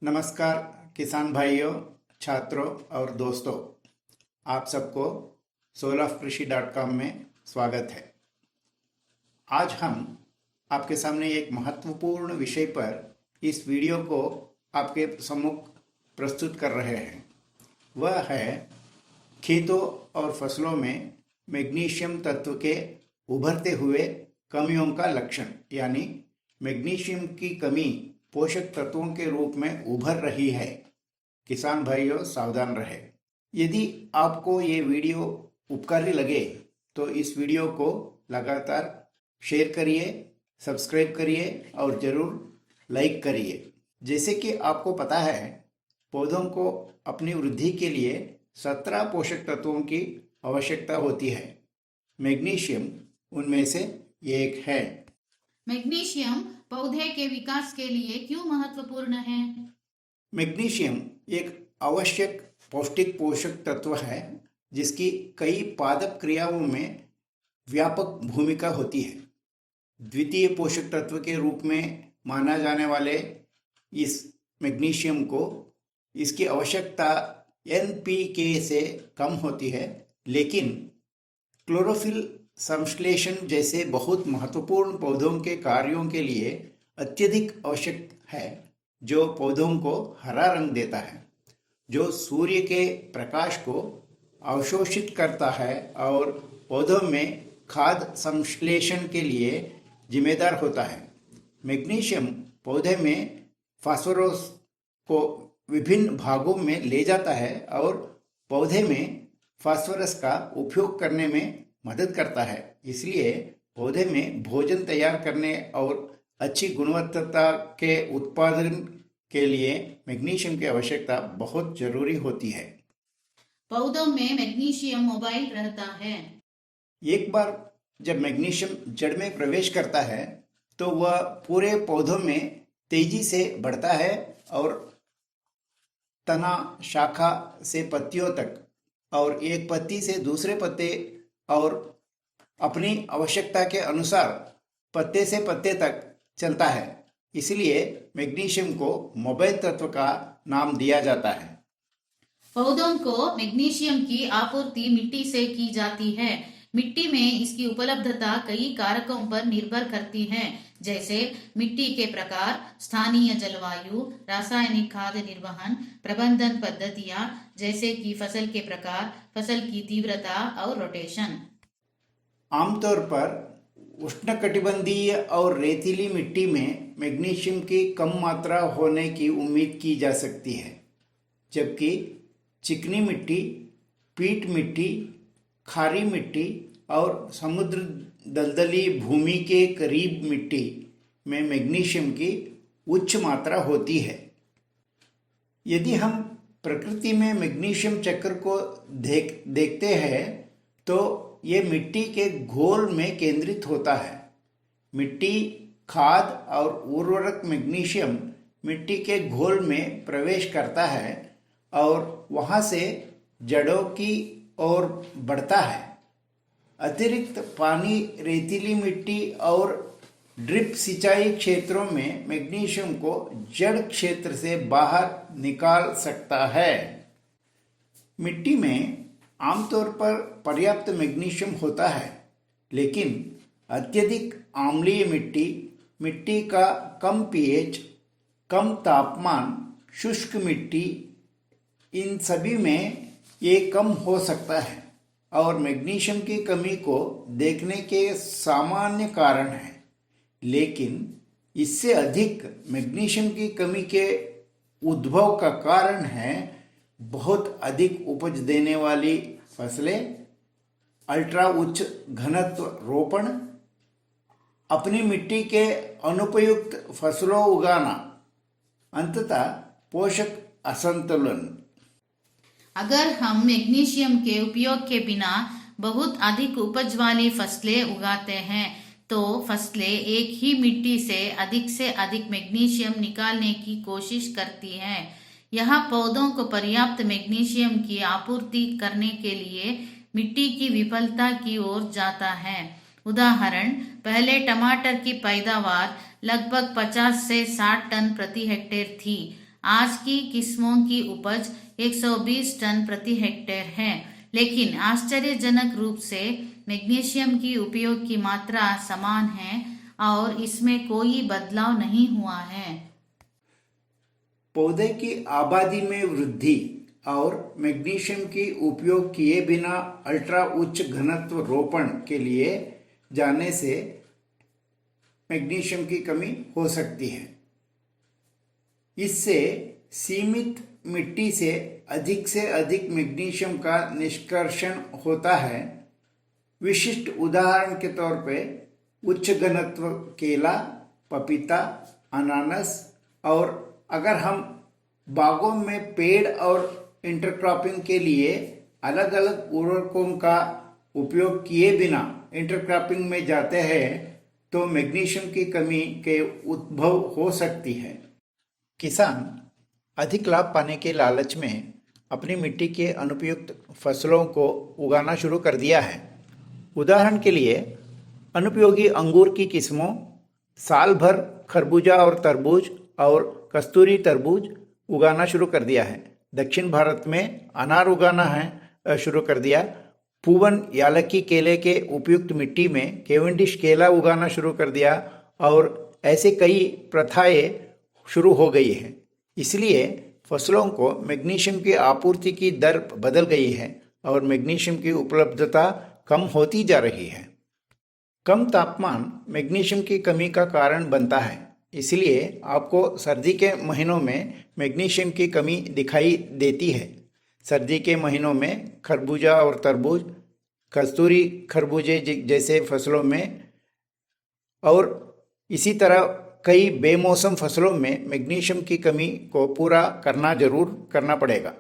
नमस्कार किसान भाइयों, छात्रों और दोस्तों, आप सबको solofkrishi.com में स्वागत है। आज हम आपके सामने एक महत्वपूर्ण विषय पर इस वीडियो को आपके सम्मुख प्रस्तुत कर रहे हैं। वह है खेतों और फसलों में मैग्नीशियम तत्व के उभरते हुए कमियों का लक्षण, यानी मैग्नीशियम की कमी पोषक तत्वों के रूप में उभर रही है। किसान भाइयों, सावधान रहे। यदि आपको ये वीडियो उपकारी लगे तो इस वीडियो को लगातार शेयर करिए, सब्सक्राइब करिए और ज़रूर लाइक करिए। जैसे कि आपको पता है, पौधों को अपनी वृद्धि के लिए 17 पोषक तत्वों की आवश्यकता होती है। मैग्नीशियम उनमें से एक है। मैग्नीशियम पौधे के विकास के लिए क्यों महत्वपूर्ण है? मैग्नीशियम एक आवश्यक पौष्टिक पोषक तत्व है जिसकी कई पादप क्रियाओं में व्यापक भूमिका होती है। द्वितीय पोषक तत्व के रूप में माना जाने वाले इस मैग्नीशियम को इसकी आवश्यकता NPK से कम होती है, लेकिन क्लोरोफिल संश्लेषण जैसे बहुत महत्वपूर्ण पौधों के कार्यों के लिए अत्यधिक आवश्यक है, जो पौधों को हरा रंग देता है, जो सूर्य के प्रकाश को अवशोषित करता है और पौधों में खाद्य संश्लेषण के लिए जिम्मेदार होता है। मैग्नीशियम पौधे में फास्फोरस को विभिन्न भागों में ले जाता है और पौधे में फास्फोरस का उपयोग करने में मदद करता है। इसलिए पौधे में भोजन तैयार करने और अच्छी गुणवत्ता के उत्पादन के लिए मैग्नीशियम की आवश्यकता बहुत जरूरी होती है। पौधों में मैग्नीशियम मोबाइल रहता है। एक बार जब मैग्नीशियम जड़ में प्रवेश करता है तो वह पूरे पौधों में तेजी से बढ़ता है और तना, शाखा से पत्तियों तक और एक पत्ती से दूसरे पत्ते और अपनी आवश्यकता के अनुसार पत्ते से पत्ते तक चलता है। इसलिए मैग्नीशियम को मोबाइल तत्व का नाम दिया जाता है। पौधों को मैग्नीशियम की आपूर्ति मिट्टी से की जाती है। मिट्टी में इसकी उपलब्धता कई कारकों पर निर्भर करती है, जैसे मिट्टी के प्रकार, स्थानीय जलवायु, रासायनिक खाद निर्वहन, प्रबंधन पद्धतियां जैसे कि फसल के प्रकार, फसल की तीव्रता और रोटेशन। आमतौर पर उष्णकटिबंधीय और रेतीली मिट्टी में मैग्नीशियम की कम मात्रा होने की उम्मीद की जा सकती है, जबकि चिकनी मिट्टी, पीट मिट्टी, खारी मिट्टी और समुद्र दलदली भूमि के करीब मिट्टी में मैग्नीशियम की उच्च मात्रा होती है। यदि हम प्रकृति में मैग्नीशियम चक्र को देखते हैं तो ये मिट्टी के घोल में केंद्रित होता है। मिट्टी, खाद और उर्वरक मैग्नीशियम मिट्टी के घोल में प्रवेश करता है और वहाँ से जड़ों की ओर बढ़ता है। अतिरिक्त पानी रेतीली मिट्टी और ड्रिप सिंचाई क्षेत्रों में मैग्नीशियम को जड़ क्षेत्र से बाहर निकाल सकता है। मिट्टी में आमतौर पर पर्याप्त मैग्नीशियम होता है, लेकिन अत्यधिक अम्लीय मिट्टी, मिट्टी का कम pH, कम तापमान, शुष्क मिट्टी, इन सभी में ये कम हो सकता है और मैग्नीशियम की कमी को देखने के सामान्य कारण हैं। लेकिन इससे अधिक मैग्नीशियम की कमी के उद्भव का कारण है बहुत अधिक उपज देने वाली फसलें, अल्ट्रा उच्च घनत्व रोपण, अपनी मिट्टी के अनुपयुक्त फसलों उगाना, अंततः पोषक असंतुलन। अगर हम मैग्नीशियम के उपयोग के बिना बहुत अधिक उपज वाली फसलें उगाते हैं तो फसलें एक ही मिट्टी से अधिक मैग्नीशियम निकालने की कोशिश करती हैं। यह पौधों को पर्याप्त मैग्नीशियम की आपूर्ति करने के लिए मिट्टी की विफलता की ओर जाता है। उदाहरण, पहले टमाटर की पैदावार लगभग 50 से 60 टन प्रति हेक्टेयर थी। आज की किस्मों की उपज 120 टन प्रति हेक्टेयर है, लेकिन आश्चर्यजनक रूप से मैग्नीशियम की उपयोग की मात्रा समान है और इसमें कोई बदलाव नहीं हुआ है। पौधे की आबादी में वृद्धि और मैग्नीशियम की उपयोग किए बिना अल्ट्रा उच्च घनत्व रोपण के लिए जाने से मैग्नीशियम की कमी हो सकती है। इससे सीमित मिट्टी से अधिक मैग्नीशियम का निष्कर्षण होता है। विशिष्ट उदाहरण के तौर पे उच्च घनत्व केला, पपीता, अनानास और अगर हम बागों में पेड़ और इंटरक्रॉपिंग के लिए अलग अलग उर्वरकों का उपयोग किए बिना इंटरक्रॉपिंग में जाते हैं तो मैग्नीशियम की कमी के उद्भव हो सकती है। किसान अधिक लाभ पाने के लालच में अपनी मिट्टी के अनुपयुक्त फसलों को उगाना शुरू कर दिया है। उदाहरण के लिए अनुपयोगी अंगूर की किस्मों, साल भर खरबूजा और तरबूज और कस्तूरी तरबूज उगाना शुरू कर दिया है। दक्षिण भारत में अनार उगाना है शुरू कर दिया। पूवन यालक्की केले के उपयुक्त मिट्टी में केवेंडिश केला उगाना शुरू कर दिया और ऐसे कई प्रथाएं शुरू हो गई हैं। इसलिए फसलों को मैग्नीशियम की आपूर्ति की दर बदल गई है और मैग्नीशियम की उपलब्धता कम होती जा रही है। कम तापमान मैग्नीशियम की कमी का कारण बनता है, इसलिए आपको सर्दी के महीनों में मैग्नीशियम की कमी दिखाई देती है। सर्दी के महीनों में खरबूजा और तरबूज, कस्तूरी खरबूजे जैसे फसलों में और इसी तरह कई बेमौसम फसलों में मैग्नीशियम की कमी को पूरा जरूर करना पड़ेगा।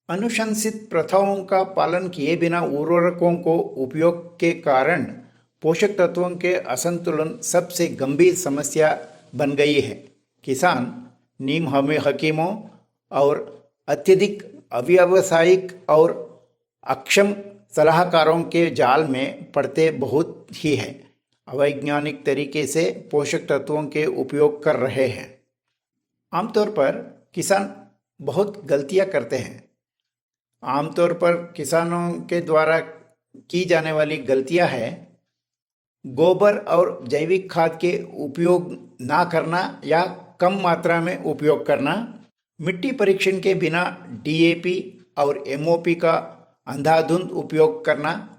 अनुशंसित प्रथाओं का पालन किए बिना उर्वरकों को उपयोग के कारण पोषक तत्वों के असंतुलन सबसे गंभीर समस्या बन गई है। किसान नीम हकीमों और अत्यधिक अव्यावसायिक और अक्षम सलाहकारों के जाल में पड़ते बहुत ही है। अवैज्ञानिक तरीके से पोषक तत्वों के उपयोग कर रहे हैं। आमतौर पर किसान बहुत गलतियां करते हैं। आमतौर पर किसानों के द्वारा की जाने वाली गलतियां है गोबर और जैविक खाद के उपयोग ना करना या कम मात्रा में उपयोग करना, मिट्टी परीक्षण के बिना डीएपी और एमओपी का अंधाधुंध उपयोग करना,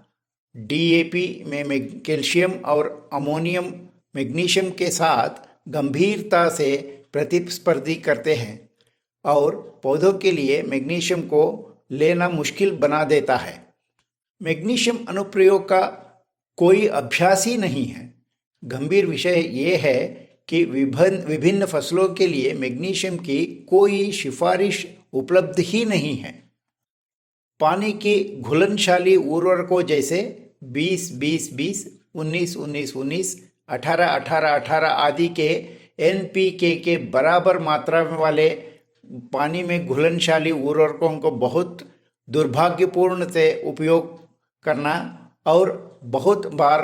डीएपी में कैल्शियम और अमोनियम मैग्नीशियम के साथ गंभीरता से प्रतिस्पर्धी करते हैं और पौधों के लिए मैग्नीशियम को लेना मुश्किल बना देता है। मैग्नीशियम अनुप्रयोग का कोई अभ्यास ही नहीं है। गंभीर विषय ये है कि विभिन्न फसलों के लिए मैग्नीशियम की कोई सिफारिश उपलब्ध ही नहीं है। पानी की घुलनशाली उर्वरकों जैसे 20-20-20, 19-19-19, 18-18-18 आदि के एनपीके के बराबर मात्रा वाले पानी में घुलनशाली उर्वरकों को बहुत दुर्भाग्यपूर्ण से उपयोग करना और बहुत बार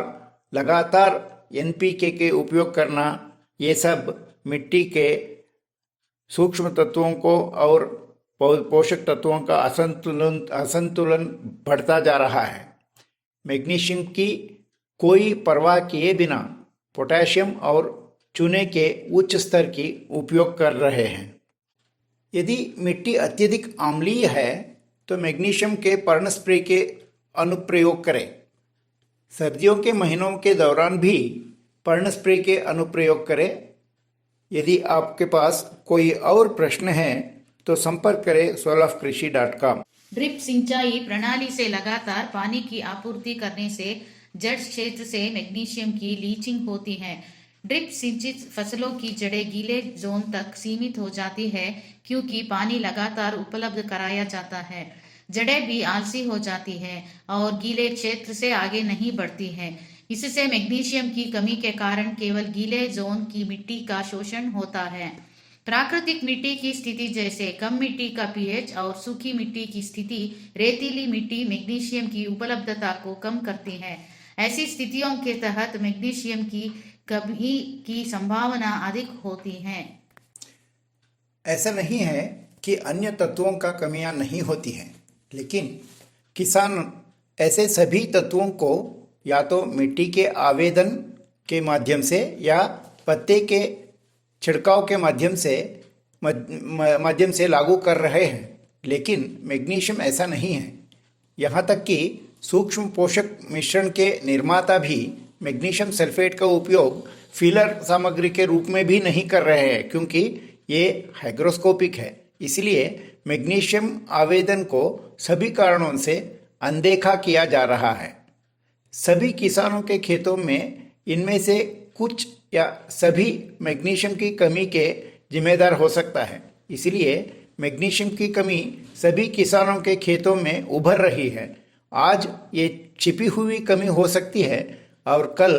लगातार एनपीके के उपयोग करना, ये सब मिट्टी के सूक्ष्म तत्वों को और पोषक तत्वों का असंतुलन बढ़ता जा रहा है। मैग्नीशियम की कोई परवाह किए बिना पोटेशियम और चूने के उच्च स्तर की उपयोग कर रहे हैं। यदि मिट्टी अत्यधिक अम्लीय है तो मैग्नीशियम के पर्ण स्प्रे के अनुप्रयोग करें। सर्दियों के महीनों के दौरान भी पर्ण स्प्रे के अनुप्रयोग करें। यदि आपके पास कोई और प्रश्न है तो संपर्क करें solofkrishi.com। ड्रिप सिंचाई प्रणाली से लगातार पानी की आपूर्ति करने से जड़ क्षेत्र से मैग्नीशियम की लीचिंग होती है। ड्रिप सिंचित फसलों की जड़ें गीले जोन तक सीमित हो जाती है क्योंकि पानी लगातार उपलब्ध कराया जाता है। जड़ें भी आलसी हो जाती है और गीले क्षेत्र से आगे नहीं बढ़ती है। इससे मैग्नीशियम की कमी के कारण केवल गीले जोन की मिट्टी का शोषण होता है। प्राकृतिक मिट्टी की स्थिति जैसे कम मिट्टी का पीएच और सूखी मिट्टी की स्थिति रेतीली मिट्टी मैग्नीशियम की उपलब्धता को कम करती है। ऐसी स्थितियों के तहत मैग्नीशियम की कमी की संभावना अधिक होती है। ऐसा नहीं है कि अन्य तत्वों का कमियां नहीं होती हैं, लेकिन किसान ऐसे सभी तत्वों को या तो मिट्टी के आवेदन के माध्यम से या पत्ते के छिड़काव के माध्यम से लागू कर रहे हैं, लेकिन मैग्नीशियम ऐसा नहीं है। यहाँ तक कि सूक्ष्म पोषक मिश्रण के निर्माता भी मैग्नीशियम सल्फेट का उपयोग फिलर सामग्री के रूप में भी नहीं कर रहे हैं, क्योंकि ये हाइग्रोस्कोपिक है। इसलिए मैग्नीशियम आवेदन को सभी कारणों से अनदेखा किया जा रहा है। सभी किसानों के खेतों में इनमें से कुछ या सभी मैग्नीशियम की कमी के जिम्मेदार हो सकता है। इसलिए मैग्नीशियम की कमी सभी किसानों के खेतों में उभर रही है। आज ये छिपी हुई कमी हो सकती है और कल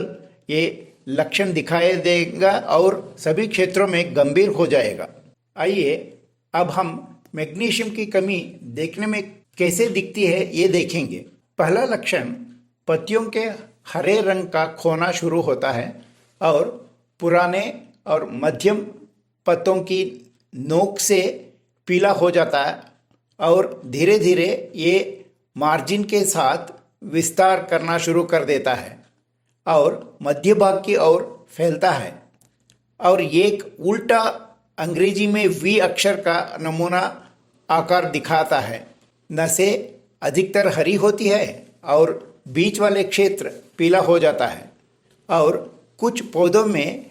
ये लक्षण दिखाई देगा और सभी क्षेत्रों में गंभीर हो जाएगा। आइए अब हम मैग्नीशियम की कमी देखने में कैसे दिखती है ये देखेंगे। पहला लक्षण, पत्तियों के हरे रंग का खोना शुरू होता है और पुराने और मध्यम पत्तों की नोक से पीला हो जाता है और धीरे धीरे ये मार्जिन के साथ विस्तार करना शुरू कर देता है और मध्य भाग की ओर फैलता है और ये एक उल्टा अंग्रेजी में वी अक्षर का नमूना आकार दिखाता है। नसें अधिकतर हरी होती है और बीच वाले क्षेत्र पीला हो जाता है और कुछ पौधों में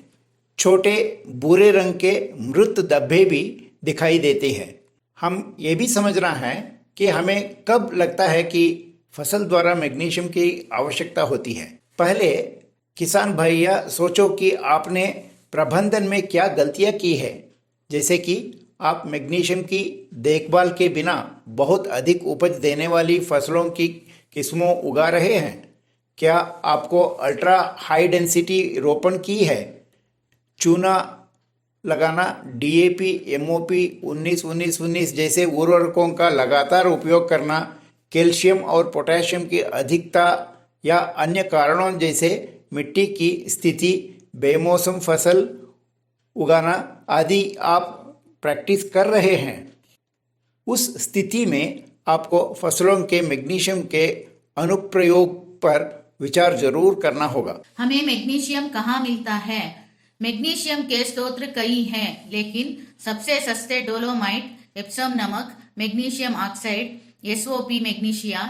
छोटे भूरे रंग के मृत धब्बे भी दिखाई देते हैं। हम ये भी समझना है कि हमें कब लगता है कि फसल द्वारा मैग्नीशियम की आवश्यकता होती है। पहले किसान भैया सोचो कि आपने प्रबंधन में क्या गलतियां की है, जैसे कि आप मैग्नीशियम की देखभाल के बिना बहुत अधिक उपज देने वाली फसलों की किस्मों उगा रहे हैं। क्या आपको अल्ट्रा हाई डेंसिटी रोपण की है, चूना लगाना, डीएपी, एमओपी, 19-19-19 जैसे उर्वरकों का लगातार उपयोग करना, कैल्शियम और पोटेशियम की अधिकता या अन्य कारणों जैसे मिट्टी की स्थिति, बेमौसम फसल उगाना आदि आप प्रैक्टिस कर रहे हैं। उस स्थिति में आपको फसलों के मैग्नीशियम के अनुप्रयोग पर विचार जरूर करना होगा। हमें मैग्नीशियम कहाँ मिलता है? मैग्नीशियम के स्रोत कई हैं, लेकिन सबसे सस्ते डोलोमाइट, एप्सम नमक, मैग्नीशियम ऑक्साइड, एसओपी मैग्नीशिया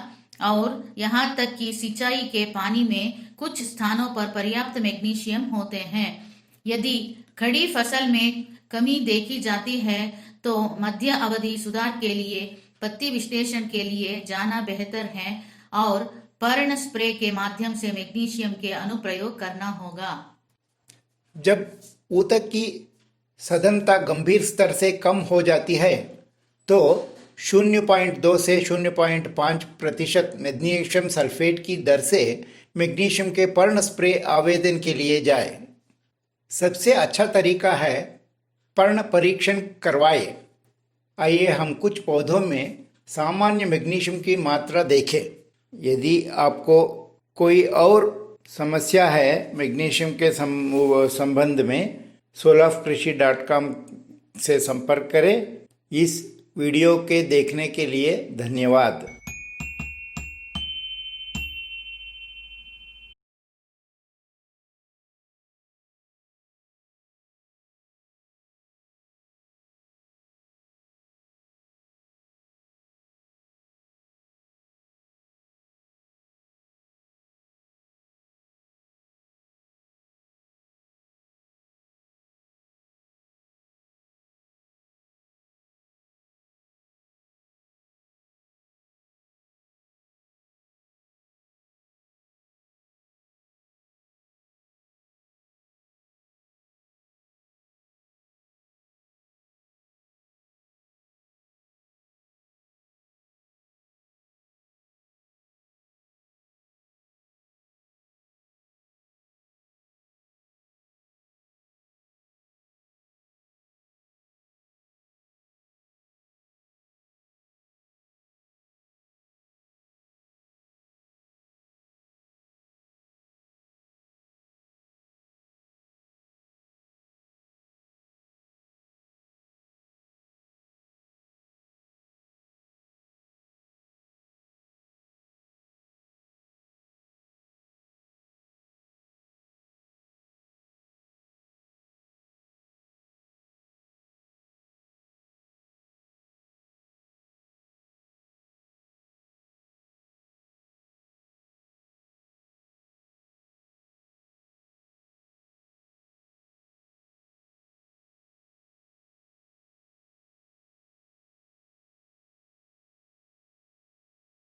और यहाँ तक कि सिंचाई के पानी में कुछ स्थानों पर पर्याप्त मैग्नीशियम होते हैं। यदि खड़ी फसल में कमी देखी जाती है तो मध्य अवधि सुधार के लिए पत्ती विश्लेषण के लिए जाना बेहतर है और पर्ण स्प्रे के माध्यम से मैग्नीशियम के अनुप्रयोग करना होगा। जब ऊतक की सघनता गंभीर स्तर से कम हो जाती है तो 0.2 से 0.5% मैग्नीशियम सल्फेट की दर से मैग्नीशियम के पर्ण स्प्रे आवेदन के लिए जाए। सबसे अच्छा तरीका है पर्ण परीक्षण करवाए। आइए हम कुछ पौधों में सामान्य मैग्नीशियम की मात्रा देखें। यदि आपको कोई और समस्या है मैग्नीशियम के संबंध में, solafkrishi.com से संपर्क करें। इस वीडियो के देखने के लिए धन्यवाद।